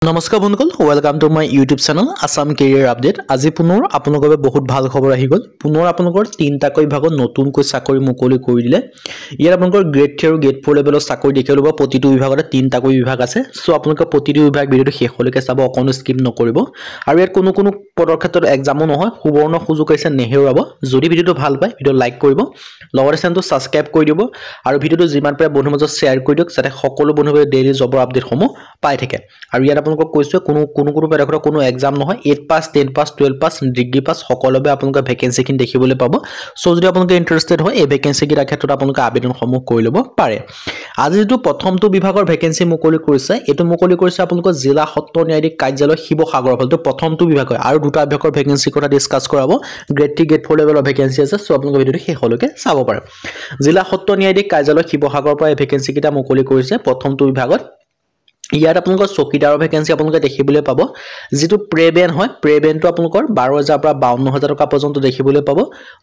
নমস্কাৰ বন্ধুসকল welcome to my YouTube channel Assam career update আজি পুনৰ আপোনালোকৰ বাবে বহুত ভাল খবৰ আহি গ'ল পুনৰ আপোনালোকৰ তিনটাকৈ বিভাগত নতুনকৈ চাকৰি মুকলি কৰি দিলে ইয়াৰ আপোনালোকৰ গ্ৰেড 3 আৰু গ্ৰেড 4 লেভেলৰ চাকৰি দেখিবলৈ পাব প্ৰতিটো বিভাগতে তিনটাকৈ বিভাগ আছে সো আপোনালোকে প্ৰতিটো বিভাগ ভিডিওটো শেষলৈকে চাব অকনো স্কিপ নকৰিব আৰু ইয়াত কোনো পদৰ ক্ষেত্ৰত এক্সামো নহয় সুবৰ্ণ সুযোগ আছে নেহেৰুৱাব যদি ভিডিওটো ভাল পায় ভিডিও লাইক কৰিব লগতে চেনেলটো সাবস্ক্ৰাইব কৰি দিব আৰু ভিডিওটো যিমান পাৰে বন্ধুৰ মাজত শ্বেয়াৰ কৰি দিয়ক যাতে সকলো বন্ধুৱে ডেইলি জবৰ আপডেটসমূহ পাই থাকে আৰু ইয়াত আপোনালোকক কৈছো কোনো পৰীক্ষাৰ কোনো এক্সাম নহয় 8 pass 10 pass 12 pass degree pass সকলোবে আপোনালোকে ভ্যাকেন্সি খিনি দেখিবলৈ পাব সো যদি আপোনালোকে ইন্টাৰেস্টেড হয় এই ভ্যাকেন্সি কিটা ক্ষেত্ৰত আপোনালোকে আবেদনসমূহ কৰি ল'ব পাৰে আজি যেটো প্ৰথমটো বিভাগৰ ভ্যাকেন্সি মুকলি কৰিছে এটো মুকলি কৰিছে আপোনালোকৰ জিলা সত্ৰ ন্যায়াধীশ কাৰ্যালয় শিৱসাগৰ ফলটো প্ৰথমটো বিভাগ হয় আৰু দুটা বিভাগৰ ভ্যাকেন্সি কথা ডিসকাস কৰাব গ্ৰেড 3 গ্ৰেড 4 লেভেলৰ ভ্যাকেন্সি আছে সো আপোনালোকে ভিডিওটো শেষলৈকে চাব পাৰে জিলা সত্ৰ ন্যায়াধীশ কাৰ্যালয় শিৱসাগৰৰ পৰা এই ভ্যাকেন্সি কিটা মুকলি কৰিছে প্ৰথমটো বিভাগত ইয়াত আপোনালোকৰ চকীদাৰৰ ভ্যাকেন্সি আপোনালোকে দেখিবলৈ পাব যেটো প্ৰেবেন হয় প্ৰেবেনটো আপোনালোকৰ 12000 পৰা 52000 টকা পৰ্যন্ত দেখিবলৈ পাব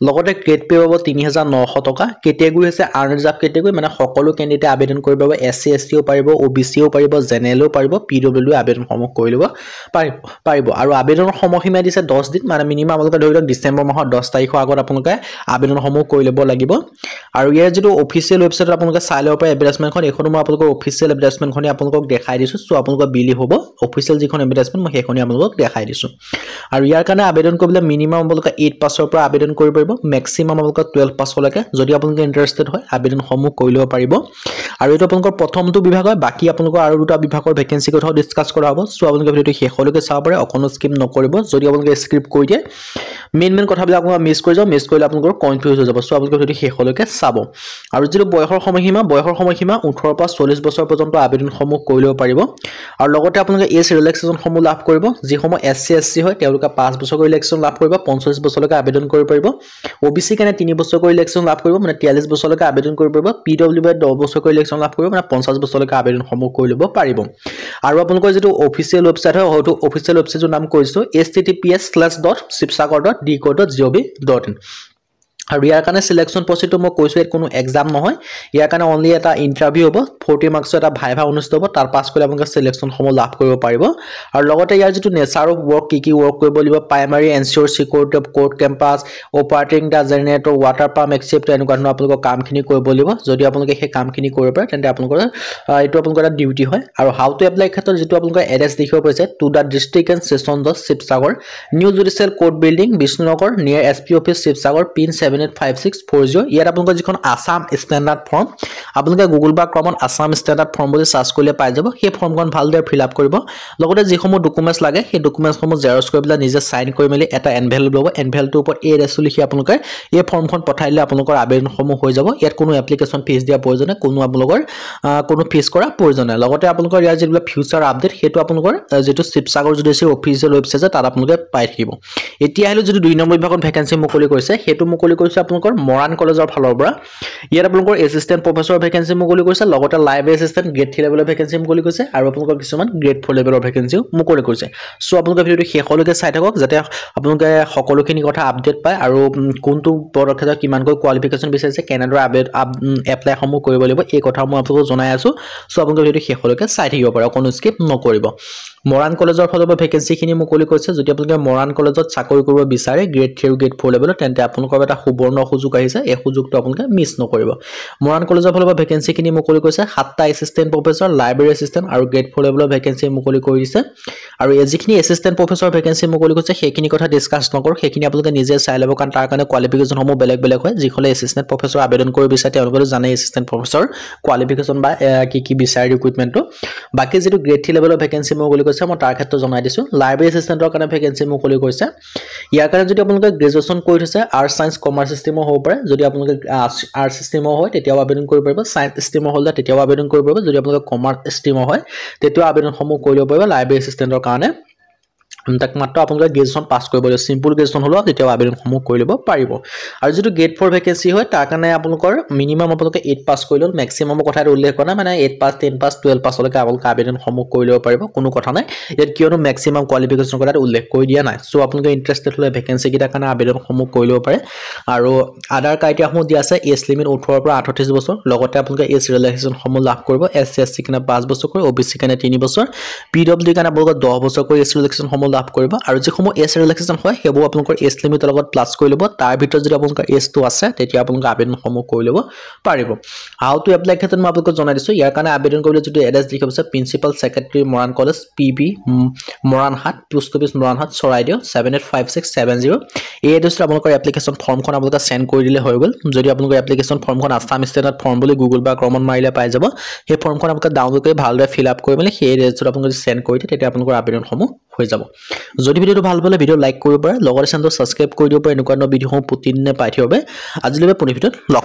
লগতে গ্ৰেড পে পাব 3900 টকা কেটেগৰী আছে আনৰিজাৰ্ভ কেটেগৰী মানে সকলো ক্যান্ডিডেট আবেদন কৰিব পাব এসসি এসটিও পাৰিব ওবিসিও পাৰিব জেনেৰেলও পাৰিব পিডব্লিউ আবেদন সমূহ কৰি ল'ব পাৰিব আৰু আবেদনৰ সময়সীমা দিছে 10 দিন মানে মিনিমাম আপোনালোকে ধৰি লওক ডিসেম্বৰ মাহৰ 10 তাৰিখৰ আগত আপোনালোকে আবেদন সমূহ কৰি ল'ব লাগিব আৰু ইয়াৰ যেটো অফিচিয়েল ৱেবছাইটত আপোনালোকে চাই ল'ব পাৰে এডভাৰটাইজমেন্টখন এখন মই আপোনালোকৰ অফিচিয়েল এডভাৰটাইজমেন্টখনি আপোনালোকক দেখাই দিছো সো আপোনালোকৰ বিলি হ'ব অফিচিয়েল যিখন এডভাৰটাইজমেন্ট মই হেখনি আপোনালোকক দেখাই দিছো আৰু ইয়াৰ কাৰণে আবেদন কৰিবলৈ মিনিমাম আপোনালোকে 8 পাছৰ পৰা আবেদন কৰিব পাৰিব ম্যাক্সিমাম আপোনালোকে 12 পাছলৈকে যদি আপোনালোকে ইন্টাৰেস্টেড হয় আবেদন সমূহ কৰি ল'ব পাৰিব আৰু এটো আপোনালোকৰ প্ৰথমটো বিভাগ হয় বাকি আপোনালোকৰ আৰু দুটা বিভাগৰ ভ্যাকেন্সি কথাও ডিসকাস কৰা হ'ব সো আপোনালোকে ভিডিওটো শেষলৈকে চাব পাৰে অকনো স্কিপ নকৰিব যদি আপোনালোকে স্ক্ৰিপ্ট কৰি দিয়ে মেইন কথাবিলাক আপোনালোকে মিছ কৰিলে আপোনালোকৰ কনফিউজ হৈ যাব সো আপোনালোকে ভিডিওটো শেষলৈকে চাব আৰু যেটো বয়সৰ সময়সীমা 18 পৰা 40 বছৰ পৰ্যন্ত আবেদন সমূহ কৰি ল'ব পাৰিব আৰু লগতে আপোনালোকে এজ ৰিলেক্সেশন সমূহ লাভ কৰিব যি সমূহ এসসি এসসি হয় তেওঁলোকে 5 বছৰৰ ৰিলেক্সেশন লাভ কৰিব 45 বছৰলৈকে আবেদন কৰিব পাৰিব ওবিসি কাৰণে 3 বছৰৰ ৰিলেক্সেশন লাভ কৰিব মানে 43 বছৰলৈকে আবেদন কৰিব পাৰিব পিডব্লিউ 10 বছৰৰ ৰিলেক্সেশন লাভ কৰিব মানে 50 বছৰলৈকে আবেদন সমূহ কৰি ল'ব পাৰিব আৰু আপোনালোকৰ যেটো অফিচিয়েল ৱেবছাইট হয় হয়তো অফিচিয়েল ৱেবছাইটৰ নাম কৈছো https://sipsagar.dcode.gov.in আৰু ইয়াৰ কাৰণে সিলেকশন প্ৰসেসটো মই কৈছো এত কোনো এক্সাম নহয় ইয়াৰ কাৰণে অনলি এটা ইন্টাৰভিউ হ'ব 40 মাৰ্কছৰ এটা ভাইভা অনুষ্ঠিত হ'ব তাৰ পাছ কৰি আপোনালোকে সিলেকশন সমূহ লাভ কৰিব পাৰিব আৰু লগতে ইয়াৰ যেটো নেচাৰ অফ ওয়াৰ্ক কি ওয়াৰ্ক কৰিব লাগিব primary ensure security of court campus operating the generator water pump except এনেকুৱা ধৰণৰ আপোনালোকৰ কামখিনি কৰিব লাগিব যদি আপোনালোকে সেই কামখিনি কৰিব পাৰে তেন্তে আপোনালোকৰ এটো আপোনালোকৰ এটা ডিউটি হয় আৰু হাউ টু এপ্লাই ক্ষেত্ৰত যেটো আপোনালোকৰ এড্ৰেছ দেখিব পাইছে to the district and session the Sivasagar new judicial court building Bishnunagar near SP office Sivasagar pin 785640 ইয়াত আপোনালোকৰ যিখন আসাম ষ্টেণ্ডাৰ্ড ফৰ্ম আপোনালোকে গুগল বা ক্ৰমত আসাম ষ্টেণ্ডাৰ্ড ফৰ্ম বুলি সাৰ্চ কৰিলে পাই যাব সেই ফৰ্মখন ভালদৰে ফিল আপ কৰিব লগতে যিসমূহ ডকুমেন্টছ লাগে সেই ডকুমেন্টছসমূহ জেৰক্স কৰি পেলাই নিজে সাইন কৰি মেলি এটা এনভেলপ ল'ব এনভেলপটোৰ ওপৰত এড্ৰেছ লিখি আপোনালোকে এই ফৰ্মখন পঠাইলে আপোনালোকৰ আবেদনসমূহ হৈ যাব ইয়াত কোনো এপ্লিকেশন ফিজ দিয়া প্ৰয়োজন নাই কোনো আপোনালোকৰ কোনো ফিজ কৰা প্ৰয়োজন নাই লগতে আপোনালোকৰ ইয়াৰ যিবিলাক ফিউচাৰ আপডেট হেতু আপোনালোকৰ যেটো শিৱসাগৰ জুডিচিয়েল অফিচিয়েল ৱেবছাইটত তাত আপোনালোকে পাই থাকিব এতিয়া আহিলো যদি 2 নম্বৰ বিভাগত ভ্যাকেন্সি মুকলি কৰিছে হেতু মুকলি কৰিছে আপোনালোকৰ মৰাণ কলেজৰ ফালৰ পৰা ইয়াত আপোনালোকৰ এসিস্টেন্ট প্ৰফেসৰ ভ্যাকেন্সি মুকলি কৰিছে লগতে লাইব্ৰেৰী এসিস্টেন্ট গ্ৰেড 3 লেভেলৰ ভ্যাকেন্সি মুকলি কৰিছে আৰু আপোনালোকৰ কিছুমান গ্ৰেড 4 লেভেলৰ ভ্যাকেন্সি মুকলি কৰিছে সো আপোনালোকে ভিডিওটো শেষলৈকে চাই থাকক যাতে আপোনালোকে সকলোখিনি কথা আপডেট পায় আৰু কোনটো পদৰ ক্ষেত্ৰত কিমানকৈ কোৱালিফিকেশন বিচাৰিছে কেনেদৰে এপ্লাই সমূহ কৰিব লাগিব এই কথা মই আপোনালোকক জনাই আছো সো আপোনালোকে ভিডিওটো শেষলৈকে চাই থাকিব পাৰে কোনো স্কিপ নকৰিব মৰাণ কলেজৰ ফালৰ পৰা ভ্যাকেন্সি খিনি মুকলি কৰিছে যদি আপোনালোকে মৰাণ কলেজত চাকৰি কৰিব বিচাৰে গ্ৰেড 3 আৰু গ্ৰেড 4 লেভেলৰ তেন্তে আপোনালোকৰ এটা সুবৰ্ণ সুযোগ আহিছে এই সুযোগটো আপোনালোকে মিছ নকৰিব মৰাণ কলেজৰ ফালৰ পৰা ভ্যাকেন্সি খিনি মুকলি কৰিছে 7টা এসিস্টেন্ট প্ৰফেসৰ লাইব্ৰেৰী এসিস্টেন্ট আৰু গ্ৰেড 4 লেভেলৰ ভ্যাকেন্সি মুকলি কৰিছে আৰু যিখিনি এসিস্টেন্ট প্ৰফেসৰ ভ্যাকেন্সি মুকলি কৰিছে সেইখিনি কথা ডিসকাস নকৰ সেইখিনি আপোনালোকে নিজে চাই ল'ব কাৰণ তাৰ কাৰণে কোৱালিফিকেশন সমূহ বেলেগ হয় যিখলে এসিস্টেন্ট প্ৰফেসৰ আবেদন কৰিব বিচাৰে তেওঁলোকে জানে এসিস্টেন্ট প্ৰফেসৰ কোৱালিফিকেশন বা কি বিচাৰে ৰিক্ৰুটমেন্টটো বাকি যেটো গ্ৰেড 3 লেভেলৰ ভ্যাকেন্সি মুকলি কৰিছে মই তাৰ ক্ষেত্ৰত জনাই দিছো লাইব্ৰেৰী এসিস্টেন্টৰ কাৰণে ভ্যাকেন্সি মুকলি কৰিছে ইয়াৰ কাৰণে যদি আপোনালোকে গ্ৰেজুৱেচন কৰি থৈছে আৰ্টছ সায়েন্স কমাৰ্চ ষ্ট্ৰীমৰ হ'ব পাৰে যদি আপোনালোকে আৰ্টছ ষ্ট্ৰীমৰ হয় তেতিয়াও আবেদন কৰিব পাৰিব সায়েন্স ষ্ট্ৰীমৰ হ'লে তেতিয়াও আবেদন কৰিব পাৰিব যদি আপোনালোকে কমাৰ্চ ষ্ট্ৰীমৰ হয় তেতিয়াও আবেদনসমূহ কৰিব পাৰিব লাইব্ৰেৰী এসিস্টেন্টৰ কাৰণে তাক মাত্ৰ আপোনালোকে গ্ৰেজুৱেশ্যন পাছ কৰিব লাগিব সিম্পল গ্ৰেজুৱেশ্যন হ'লেও তেতিয়াও আবেদনসমূহ কৰি ল'ব পাৰিব আৰু যেটো গ্ৰেড 4 ভেকেন্সি হয় তাৰ কাৰণে আপোনালোকৰ মিনিমাম আপোনালোকে 8 পাছ কৰি ল'ল মেক্সিমামৰ কথাটো উল্লেখ কৰা মানে 8 পাছ 10 পাছ 12 পাছলৈকে আপোনালোকে আবেদনসমূহ কৰি ল'ব পাৰিব কোনো কথা নাই ইয়াত কিয়নো মেক্সিমাম কোৱালিফিকেশ্যন কথাটো উল্লেখ কৰি দিয়া নাই সো আপোনালোকে ইন্টাৰেষ্টেড হ'লে ভেকেন্সি কিটাৰ কাৰণে আবেদনসমূহ কৰি ল'ব পাৰে আৰু আদাৰ ক্ৰাইটেৰিয়াসমূহ দিয়া আছে এজ লিমিট 18 পৰা 38 বছৰ লগতে আপোনালোকে এজ ৰিলেক্সেশ্যনসমূহ লাভ কৰিব এছচি এছটি কাৰণে 5 বছৰ কৰি ওবিচি কাৰণে 3 বছৰ পিডব্লিউডি কাৰণে আপোনালোকে 10 বছৰ কৰি এজ ৰিলেক্সেশ্যনসমূহ লাভ কৰিব আৰু যিসমূহ এজ ৰিলেক্সেশ্যন হয় সেইবোৰ আপোনালোকৰ এজ লিমিটৰ লগত প্লাস কৰি ল'ব তাৰ ভিতৰত যদি আপোনালোকৰ এজটো আছে তেতিয়া আপোনালোকে আবেদনসমূহ কৰি ল'ব পাৰিব হাউ টু এপ্লাই ক্ষেত্ৰত মই আপোনালোকক জনাই দিছো ইয়াৰ কাৰণে আবেদন কৰিবলৈ যদি এড্ৰেছ লিখা আছে principal secretary Moran college PB Moranhat post office Moranhat Charaideo 785670 এই এড্ৰেছটো আপোনালোকৰ এপ্লিকেশ্যন ফৰ্মখন আপোনালোকে সেন্ড কৰি দিলে হৈ গ'ল যদি আপোনালোকৰ এপ্লিকেশ্যন ফৰ্মখন আসাম ষ্টেটত ফৰ্ম বুলি গুগল বা ক্ৰমত মাৰিলে পাই যাব সেই ফৰ্মখন আপোনালোকে ডাউনলোড কৰি ভালদৰে ফিল আপ কৰি মেলি সেই এড্ৰেছটো আপোনালোকে সেন্ড কৰি দিয়ে তেতিয়া আপোনালোকৰ আবেদনসমূহ হৈ যাব যদি ভিডিওটো ভাল পালে ভিডিও লাইক কৰিব পাৰে লগতে চেনেলটো সাবস্ক্ৰাইব কৰি দিব পাৰে এনেকুৱা ভিডিওসমূহ প্ৰতিদিনে পাই থাকিব আজিলৈকে পুনৰ ভিডিওত লগ